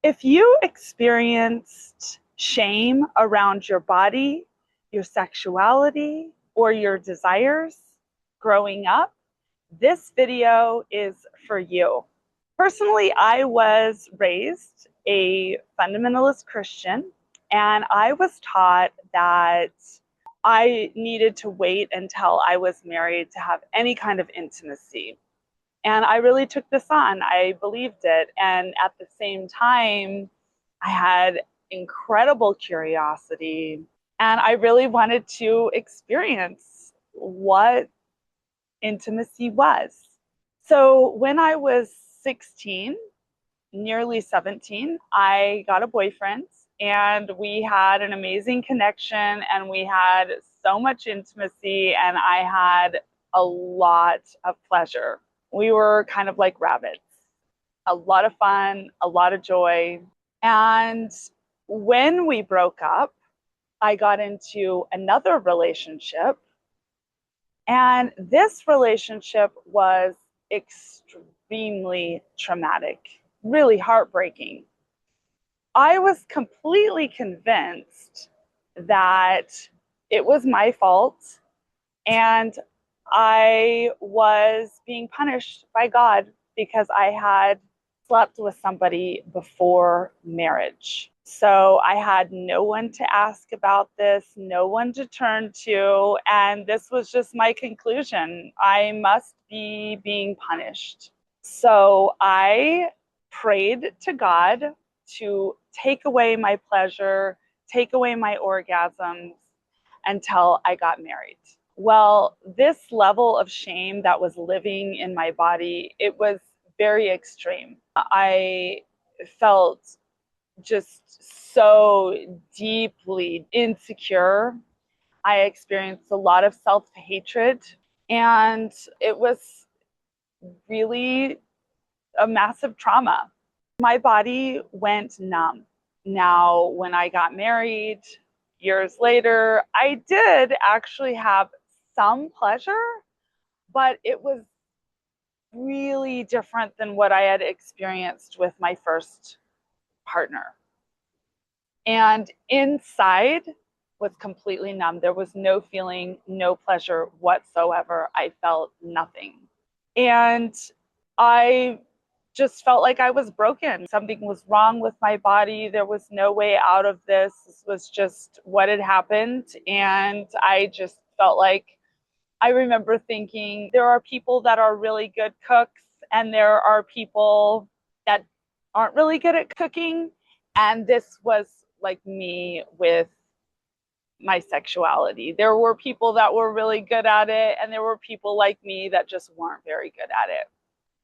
If you experienced shame around your body, your sexuality, or your desires growing up, this video is for you. Personally, I was raised a fundamentalist Christian, and I was taught that I needed to wait until I was married to have any kind of intimacy. And I really took this on. I believed it. And at the same time, I had incredible curiosity. And I really wanted to experience what intimacy was. So when I was 16, nearly 17, I got a boyfriend and we had an amazing connection and we had so much intimacy and I had a lot of pleasure. We were kind of like rabbits, a lot of fun, a lot of joy. And when we broke up, I got into another relationship. And this relationship was extremely traumatic, really heartbreaking. I was completely convinced that it was my fault and I was being punished by God because I had slept with somebody before marriage. So I had no one to ask about this, no one to turn to, and this was just my conclusion. I must be being punished. So I prayed to God to take away my pleasure, take away my orgasms until I got married. Well, this level of shame that was living in my body, it was very extreme. I felt just so deeply insecure. I experienced a lot of self-hatred, and it was really a massive trauma. My body went numb. Now, when I got married years later, I did actually have some pleasure, but it was really different than what I had experienced with my first partner. And inside was completely numb. There was no feeling, no pleasure whatsoever. I felt nothing. And I just felt like I was broken. Something was wrong with my body. There was no way out of this. This was just what had happened. And I just felt like, I remember thinking, there are people that are really good cooks and there are people that aren't really good at cooking. And this was like me with my sexuality. There were people that were really good at it, and there were people like me that just weren't very good at it.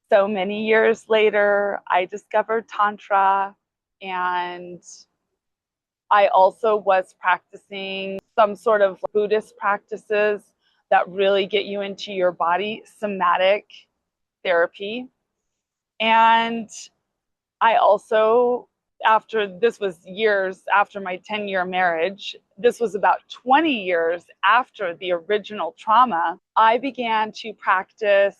So many years later, I discovered Tantra, and I also was practicing some sort of Buddhist practices that really get you into your body, somatic therapy. And I also, after this was years after my 10-year marriage, this was about 20 years after the original trauma, I began to practice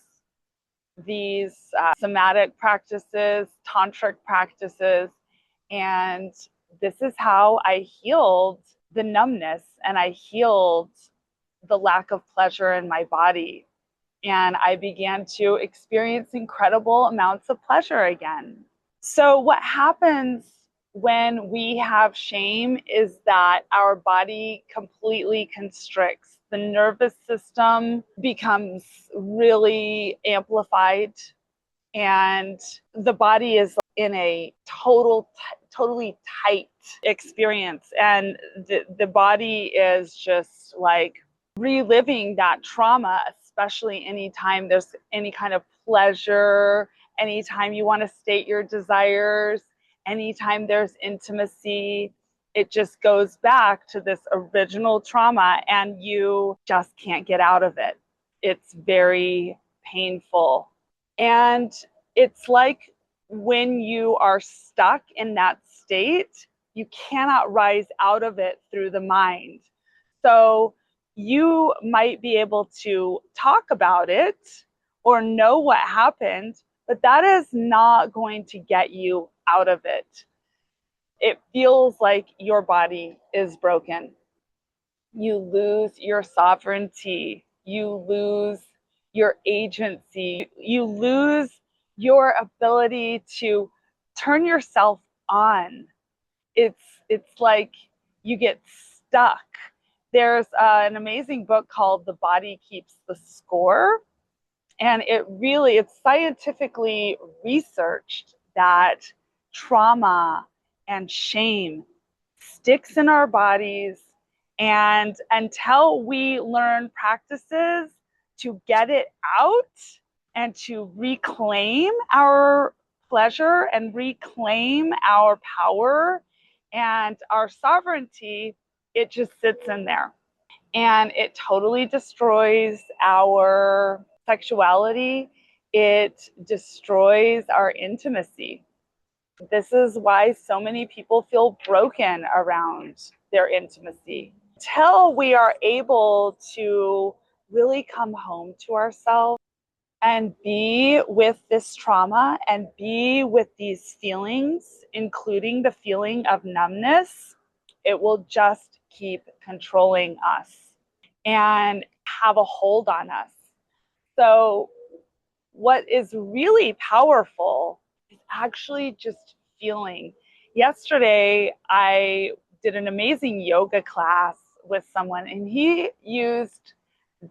these somatic practices, tantric practices, and this is how I healed the numbness and I healed the lack of pleasure in my body. And I began to experience incredible amounts of pleasure again. So what happens when we have shame is that our body completely constricts. The nervous system becomes really amplified and the body is in a totally tight experience. And the body is just like reliving that trauma, especially anytime there's any kind of pleasure, anytime you want to state your desires, anytime there's intimacy, it just goes back to this original trauma and you just can't get out of it. It's very painful. And it's like when you are stuck in that state, you cannot rise out of it through the mind. So you might be able to talk about it or know what happened, but that is not going to get you out of it. it feels like your body is broken. You lose your sovereignty. You lose your agency. You lose your ability to turn yourself on. It's like you get stuck. There's an amazing book called The Body Keeps the Score, and it's scientifically researched that trauma and shame sticks in our bodies, and until we learn practices to get it out and to reclaim our pleasure and reclaim our power and our sovereignty, it just sits in there. And it totally destroys our sexuality. It destroys our intimacy. This is why so many people feel broken around their intimacy. Until we are able to really come home to ourselves and be with this trauma and be with these feelings, including the feeling of numbness, it will just keep controlling us and have a hold on us. So what is really powerful is actually just feeling. Yesterday, I did an amazing yoga class with someone, and he used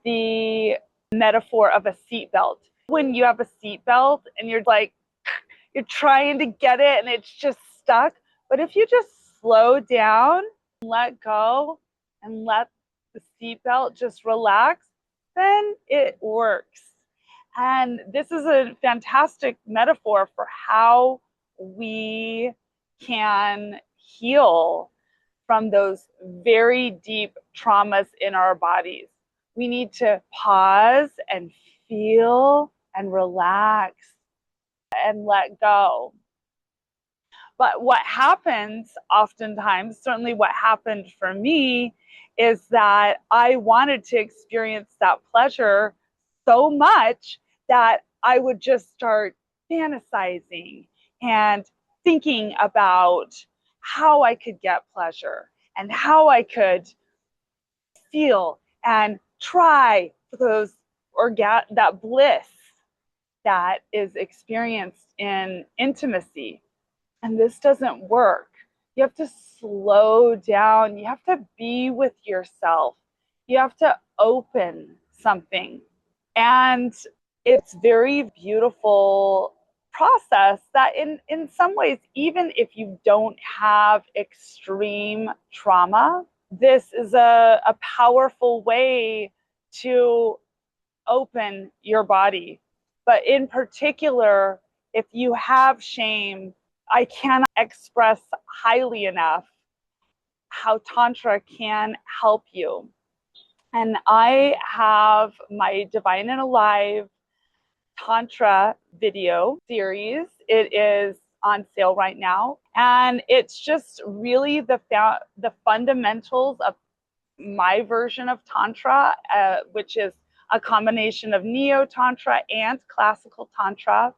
the metaphor of a seatbelt. When you have a seatbelt and you're trying to get it and it's just stuck. But if you just slow down, let go, and let the seatbelt just relax, then it works. And this is a fantastic metaphor for how we can heal from those very deep traumas in our bodies. We need to pause and feel and relax and let go. But what happens oftentimes, certainly what happened for me, is that I wanted to experience that pleasure so much that I would just start fantasizing and thinking about how I could get pleasure and how I could feel and try for those that bliss that is experienced in intimacy. And this doesn't work. You have to slow down. You have to be with yourself. You have to open something. And it's very beautiful process that in some ways, even if you don't have extreme trauma, this is a powerful way to open your body. But in particular, if you have shame, I cannot express highly enough how Tantra can help you. And I have my Divine and Alive Tantra video series. It is on sale right now. And it's just really the fundamentals of my version of Tantra, which is a combination of Neo-Tantra and classical Tantra,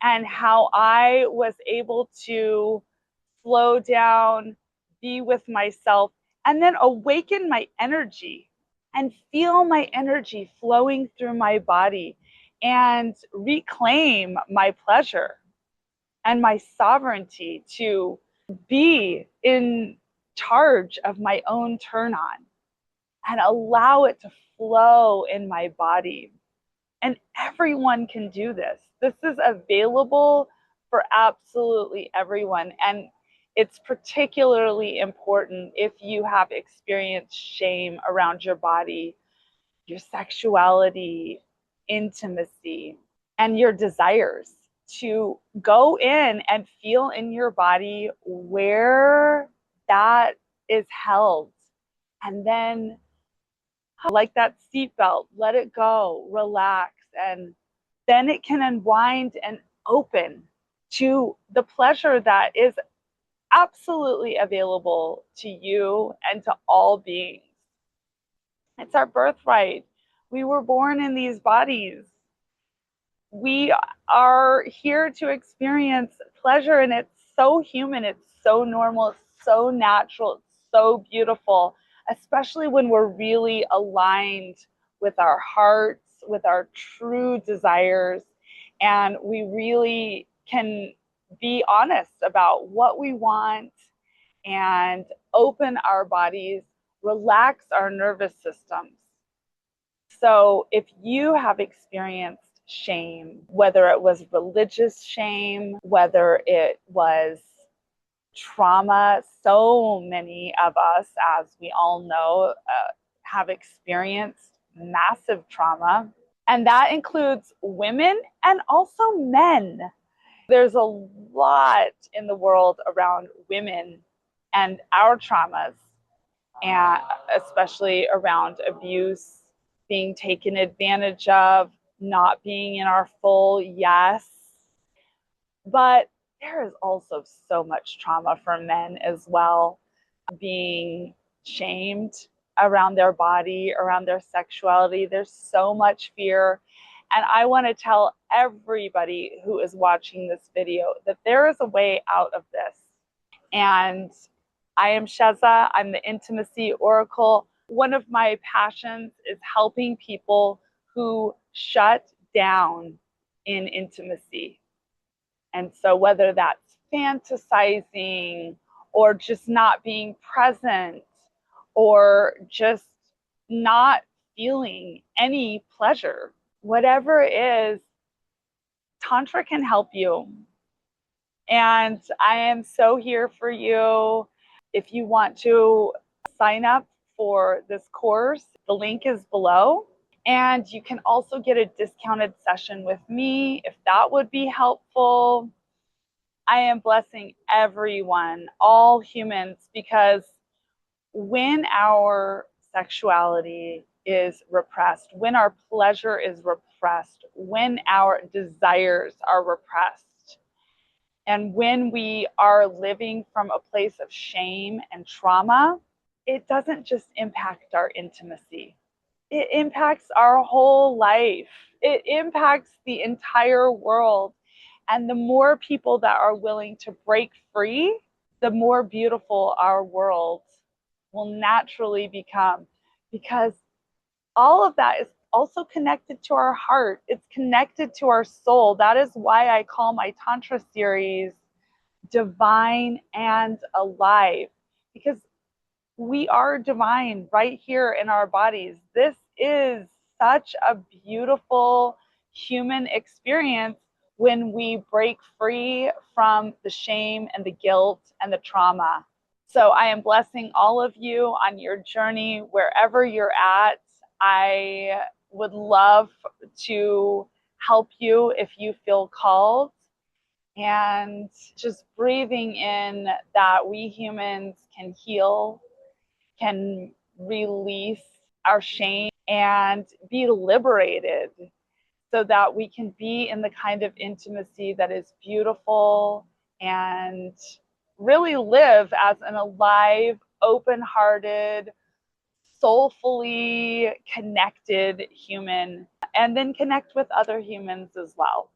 and how I was able to slow down, be with myself, and then awaken my energy and feel my energy flowing through my body and reclaim my pleasure and my sovereignty to be in charge of my own turn on and allow it to flow in my body. And everyone can do this. This is available for absolutely everyone. And it's particularly important if you have experienced shame around your body, your sexuality, intimacy, and your desires, to go in and feel in your body where that is held. And then, like that seatbelt, let it go, relax, and then it can unwind and open to the pleasure that is absolutely available to you and to all beings. It's our birthright. We were born in these bodies. We are here to experience pleasure, and it's so human, it's so normal, it's so natural, it's so beautiful, especially when we're really aligned with our hearts, with our true desires, and we really can be honest about what we want and open our bodies, relax our nervous systems. So if you have experienced shame, whether it was religious shame, whether it was trauma, so many of us, as we all know, have experienced massive trauma. And that includes women and also men. There's a lot in the world around women and our traumas, and especially around abuse, being taken advantage of, not being in our full yes. But there is also so much trauma for men as well, being shamed around their body, around their sexuality. There's so much fear. And I want to tell everybody who is watching this video that there is a way out of this. And I am Shezza. I'm the Intimacy Oracle. One of my passions is helping people who shut down in intimacy. And so whether that's fantasizing or just not being present or just not feeling any pleasure, whatever it is, Tantra can help you. And I am so here for you. If you want to sign up for this course, the link is below. And you can also get a discounted session with me if that would be helpful. I am blessing everyone, all humans, because when our sexuality is repressed, when our pleasure is repressed, when our desires are repressed, and when we are living from a place of shame and trauma, it doesn't just impact our intimacy. It impacts our whole life. It impacts the entire world. And the more people that are willing to break free, the more beautiful our world will naturally become, because all of that is also connected to our heart. It's connected to our soul. That is why I call my Tantra series Divine and Alive, because we are divine right here in our bodies. This is such a beautiful human experience when we break free from the shame and the guilt and the trauma. So I am blessing all of you on your journey, wherever you're at. I would love to help you if you feel called. And just breathing in that we humans can heal, can release our shame and be liberated, so that we can be in the kind of intimacy that is beautiful and really live as an alive, open-hearted, soulfully connected human, and then connect with other humans as well.